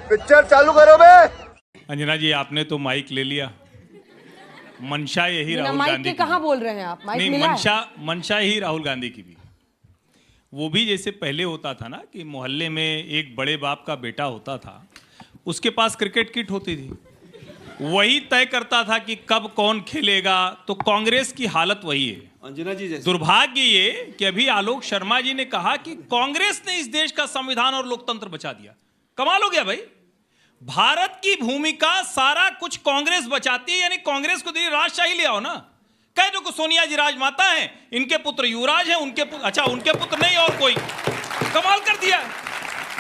Picture चालू करो बे। अंजना जी, आपने तो माइक ले लिया। मंशा यही राहुल माइक गांधी के कहाँ बोल रहे हैं आप? माइक नहीं, मिला है? मंशा ही राहुल गांधी की भी। वो भी जैसे पहले होता था ना कि मोहल्ले में एक बड़े बाप का बेटा होता था, उसके पास क्रिकेट किट होती थी, वही तय करता था कि कब कौन खेलेगा। तो कांग्रेस की हालत वही है अंजना जी। दुर्भाग्य ये कि अभी आलोक शर्मा जी ने कहा कि कांग्रेस ने इस देश का संविधान और लोकतंत्र बचा दिया। कमाल हो गया भाई। भारत की भूमिका सारा कुछ कांग्रेस बचाती है, यानी कांग्रेस को दिल्ली राजशाही ले आओ ना। कह दो कि सोनिया जी राजमाता हैं, इनके पुत्र युवराज हैं, उनके पुत्र नहीं और कोई। कमाल कर दिया।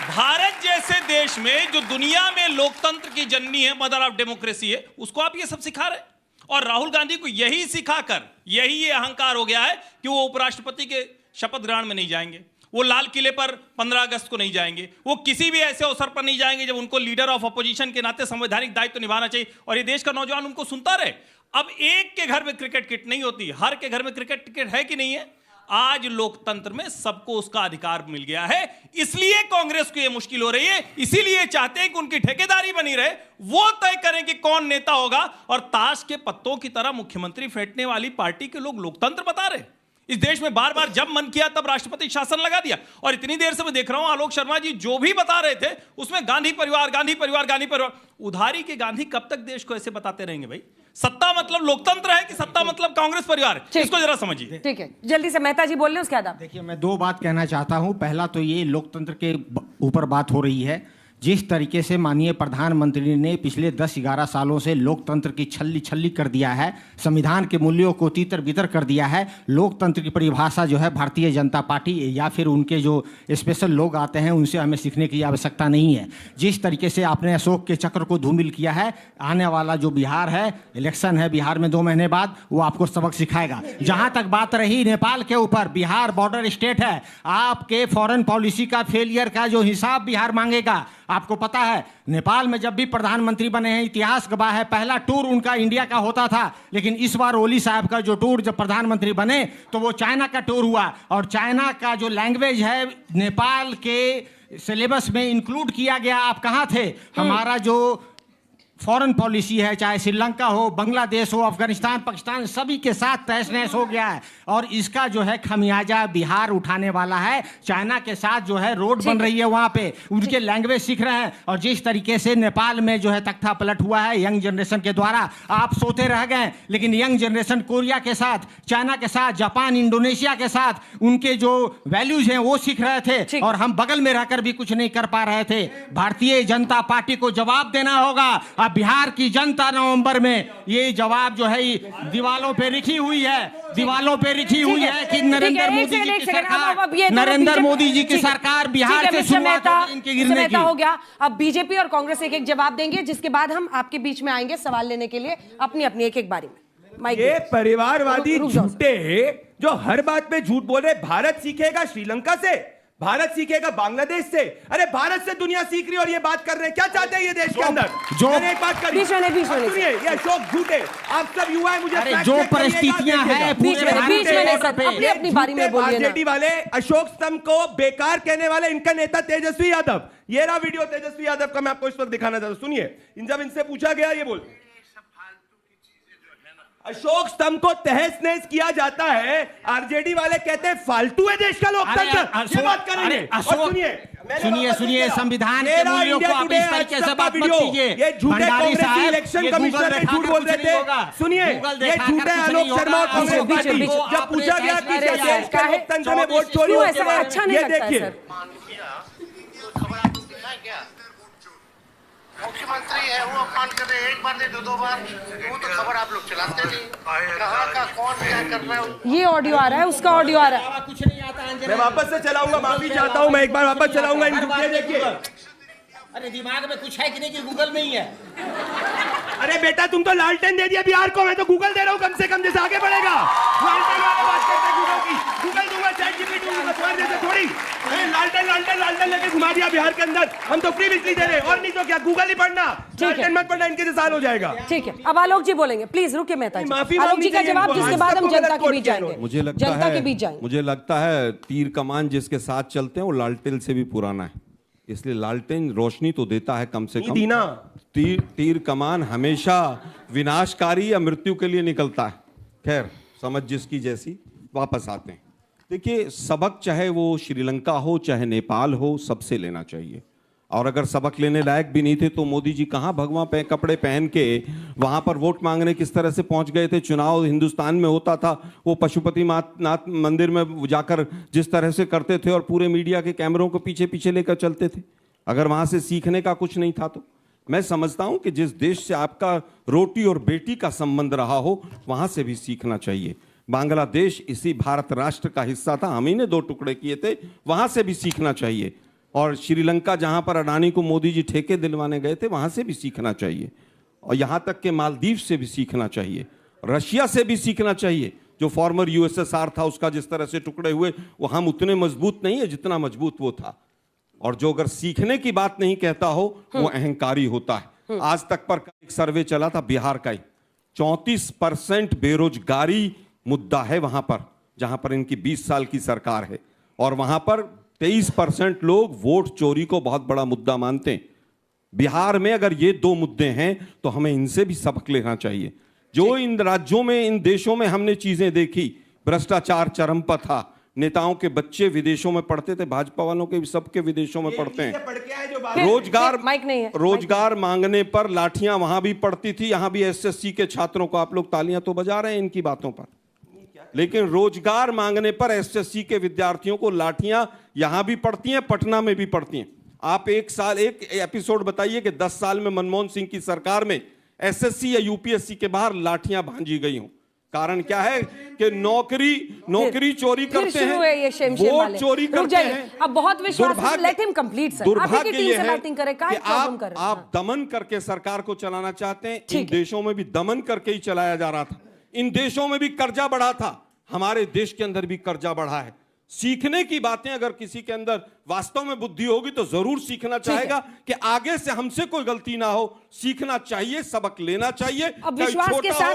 भारत जैसे देश में जो दुनिया में लोकतंत्र की जननी है, मदर ऑफ डेमोक्रेसी है, उसको आप ये सब सिखा रहे हैं। और राहुल गांधी को यही सिखाकर ये अहंकार हो गया है कि वो उपराष्ट्रपति के शपथ ग्रहण में नहीं जाएंगे, वो लाल किले पर 15 अगस्त को नहीं जाएंगे, वो किसी भी ऐसे अवसर पर नहीं जाएंगे जब उनको लीडर ऑफ अपोजिशन के नाते संवैधानिक दायित्व निभाना चाहिए और ये देश का नौजवान उनको सुनता रहे। अब एक के घर में क्रिकेट किट नहीं होती, हर के घर में क्रिकेट किट है कि नहीं है? आज लोकतंत्र में सबको उसका अधिकार मिल गया है, इसलिए कांग्रेस को यह मुश्किल हो रही है। इसीलिए चाहते हैं कि उनकी ठेकेदारी बनी रहे, वो तय करें कि कौन नेता होगा। और ताश के पत्तों की तरह मुख्यमंत्री फेंटने वाली पार्टी के लोग लोकतंत्र बता रहे। इस देश में बार बार जब मन किया तब राष्ट्रपति शासन लगा दिया। और इतनी देर से मैं देख रहा हूं आलोक शर्मा जी जो भी बता रहे थे उसमें गांधी परिवार, गांधी परिवार, गांधी परिवार। उधारी के गांधी कब तक देश को ऐसे बताते रहेंगे भाई? सत्ता मतलब लोकतंत्र है कि सत्ता मतलब कांग्रेस परिवार? इसको जरा समझिए। ठीक है, जल्दी से मेहता जी बोल रहे हैं, उसके बाद। देखिए, मैं दो बात कहना चाहता हूं। पहला तो ये लोकतंत्र के ऊपर बात हो रही है। जिस तरीके से माननीय प्रधानमंत्री ने पिछले 10-11 सालों से लोकतंत्र की छल्ली कर दिया है, संविधान के मूल्यों को तीतर बितर कर दिया है। लोकतंत्र की परिभाषा जो है भारतीय जनता पार्टी या फिर उनके जो स्पेशल लोग आते हैं उनसे हमें सीखने की आवश्यकता नहीं है। जिस तरीके से आपने अशोक के चक्र को धूमिल किया है, आने वाला जो बिहार है, इलेक्शन है बिहार में 2 महीने बाद, वो आपको सबक सिखाएगा। जहाँ तक बात रही नेपाल के ऊपर, बिहार बॉर्डर स्टेट है, आपके फॉरेन पॉलिसी का फेलियर का जो हिसाब बिहार मांगेगा। आपको पता है नेपाल में जब भी प्रधानमंत्री बने हैं, इतिहास गवाह है, पहला टूर उनका इंडिया का होता था, लेकिन इस बार ओली साहब का जो टूर जब प्रधानमंत्री बने तो वो चाइना का टूर हुआ। और चाइना का जो लैंग्वेज है नेपाल के सिलेबस में इंक्लूड किया गया। आप कहाँ थे? हमारा जो फॉरेन पॉलिसी है, चाहे श्रीलंका हो, बांग्लादेश हो, अफगानिस्तान, पाकिस्तान, सभी के साथ तहस नहस हो गया है। और इसका जो है खमियाजा बिहार उठाने वाला है। चाइना के साथ जो है रोड बन रही है, वहाँ पे उनके लैंग्वेज सीख रहे हैं। और जिस तरीके से नेपाल में जो है तख्ता पलट हुआ है यंग जनरेशन के द्वारा, आप सोते रह गए। लेकिन यंग जनरेशन कोरिया के साथ, चाइना के साथ, जापान, इंडोनेशिया के साथ उनके जो वैल्यूज हैं वो सीख रहे थे, और हम बगल में रहकर भी कुछ नहीं कर पा रहे थे। भारतीय जनता पार्टी को जवाब देना होगा। अब बिहार की जनता नवंबर में ये जवाब जो है दीवालों पे लिखी हुई है, दीवालों पे लिखी हुई है कि नरेंद्र मोदी जी की सरकार, नरेंद्र मोदी जी की सरकार बिहार से शुरुआत इनके गिरने की। हो गया। अब बीजेपी और कांग्रेस एक एक जवाब देंगे, जिसके बाद हम आपके बीच में आएंगे सवाल लेने के लिए, अपनी अपनी एक एक बारी में। ये परिवारवादी झूठे जो हर बात पे झूठ बोल रहे। भारत सीखेगा श्रीलंका से, भारत सीखेगा बांग्लादेश से। अरे भारत से दुनिया सीख रही है और ये बात कर रहे हैं। क्या चाहते हैं ये देश के अंदर? जो एक बात करिए, सुनिए, ये अशोक झूठे, आप सब युवा है, मुझे जो परिस्थितियां हैं अपनी बारी में बोलिए। आरजेडी वाले अशोक स्तंभ को बेकार कहने वाले इनका नेता तेजस्वी यादव, ये रहा वीडियो तेजस्वी यादव का, मैं आपको इस वक्त दिखाना चाहता हूं। सुनिए, जब इनसे पूछा गया ये बोल, अशोक स्तंभ को तहस नहस किया जाता है, आरजेडी वाले कहते हैं फालतू है देश का लोकतंत्र। ये बात करेंगे। सुनिए, संविधान के मूल्यों को आप इस तरीके से बात मत कीजिए। ये झूठे कांग्रेसी इलेक्शन कमिश्नर झूठ बोल रहे थे। सुनिए, ये झूठे आलोक शर्मा और कांग्रेस पार्टी, जब पूछा गया कि देश का लोकतंत्र में वोट चोरी होती है, ये देखिए। मुख्यमंत्री है वो अपमान कर रहे हैं, एक बार नहीं 2 बार, वो तो खबर आप लोग चलाते नहीं। कहाँ का कौन क्या कर रहा है? ये ऑडियो आ रहा है, उसका ऑडियो आ रहा है। कुछ नहीं आता। मैं वापस से चलाऊंगा, माफी चाहता हूं, मैं एक बार वापस चलाऊंगा। ये देखिए, अरे दिमाग में कुछ है कि नहीं कि गूगल में ही है? अरे बेटा तुम तो लालटेन दे दिया बिहार को, मैं तो गूगल दे रहा हूँ, कम से कम जैसे आगे बढ़ेगा। लालटेन वाले बात करते हैं गूगल की, गूगल दूंगा, चैट जीपीटी दूंगा, तुम्हारे जैसे थोड़ी। लालटेन लेके घुमा दिया बिहार के अंदर। हम तो फ्री बिजली दे रहे, और नहीं तो क्या, गूगल ही पढ़ना, लालटेन मत पढ़ना, इनके जैसा हो जाएगा। ठीक है, अब आलोक जी बोलेंगे, प्लीज रुकिए मेहता जी। आलोक जी का जवाब, जिसके बाद हम जनता के बीच जाएंगे। मुझे लगता है तीर कमान जिसके साथ चलते हैं वो लालटेन से भी पुराना है। इसलिए लालटेन रोशनी तो देता है कम से कम। दीना तीर कमान हमेशा विनाशकारी या मृत्यु के लिए निकलता है। खैर, समझ जिसकी जैसी। वापस आते हैं। देखिए, सबक चाहे वो श्रीलंका हो चाहे नेपाल हो, सबसे लेना चाहिए। और अगर सबक लेने लायक भी नहीं थे तो मोदी जी कहाँ भगवा कपड़े पहन के वहां पर वोट मांगने किस तरह से पहुंच गए थे। चुनाव हिंदुस्तान में होता था, वो पशुपति नाथ मंदिर में जाकर जिस तरह से करते थे और पूरे मीडिया के कैमरों को पीछे पीछे लेकर चलते थे। अगर वहां से सीखने का कुछ नहीं था तो मैं समझता हूं कि जिस देश से आपका रोटी और बेटी का संबंध रहा हो, वहां से भी सीखना चाहिए। बांग्लादेश इसी भारत राष्ट्र का हिस्सा था, हम ही ने 2 टुकड़े किए थे, वहां से भी सीखना चाहिए। और श्रीलंका, जहां पर अडानी को मोदी जी ठेके दिलवाने गए थे, वहां से भी सीखना चाहिए। और यहां तक कि मालदीव से भी सीखना चाहिए, रशिया से भी सीखना चाहिए। जो फॉर्मर यूएसएसआर था, उसका जिस तरह से टुकड़े हुए, वो हम उतने मजबूत नहीं है जितना मजबूत वो था। और जो अगर सीखने की बात नहीं कहता हो, वो अहंकारी होता है। आज तक पर एक सर्वे चला था बिहार का ही, 34% बेरोजगारी मुद्दा है वहां पर, जहां पर इनकी 20 साल की सरकार है। और वहां पर 23% लोग वोट चोरी को बहुत बड़ा मुद्दा मानते हैं। बिहार में अगर ये 2 मुद्दे हैं तो हमें इनसे भी सबक लेना चाहिए। जो इन राज्यों में, इन देशों में हमने चीजें देखी, भ्रष्टाचार चरम पर था, नेताओं के बच्चे विदेशों में पढ़ते थे, भाजपा वालों के भी सबके विदेशों में पढ़ते हैं। रोजगार मांगने पर लाठियां वहां भी पड़ती थी, यहां भी एसएससी के छात्रों को, आप लोग तालियां तो बजा रहे हैं इनकी बातों पर, लेकिन रोजगार मांगने पर एसएससी के विद्यार्थियों को लाठियां यहां भी पड़ती हैं, पटना में भी पड़ती हैं। आप एक एपिसोड बताइए कि 10 साल में मनमोहन सिंह की सरकार में एसएससी या यूपीएससी के बाहर लाठियां भांजी गई हों। कारण क्या है कि नौकरी चोरी करते हैं, वोट चोरी करते हैं। अब बहुत विश्वास, लेट हिम कंप्लीट सर। दुर्भाग्य ये है कि आप दमन करके सरकार को चलाना चाहते हैं। इन देशों में भी दमन करके ही चलाया जा रहा था, इन देशों में भी कर्जा बढ़ा था, हमारे देश के अंदर भी कर्जा बढ़ा है। सीखने की बातें अगर किसी के अंदर वास्तव में बुद्धि होगी तो जरूर सीखना चाहेगा कि आगे से हमसे कोई गलती ना हो। सीखना चाहिए, सबक लेना चाहिए। अब विश्वास के साथ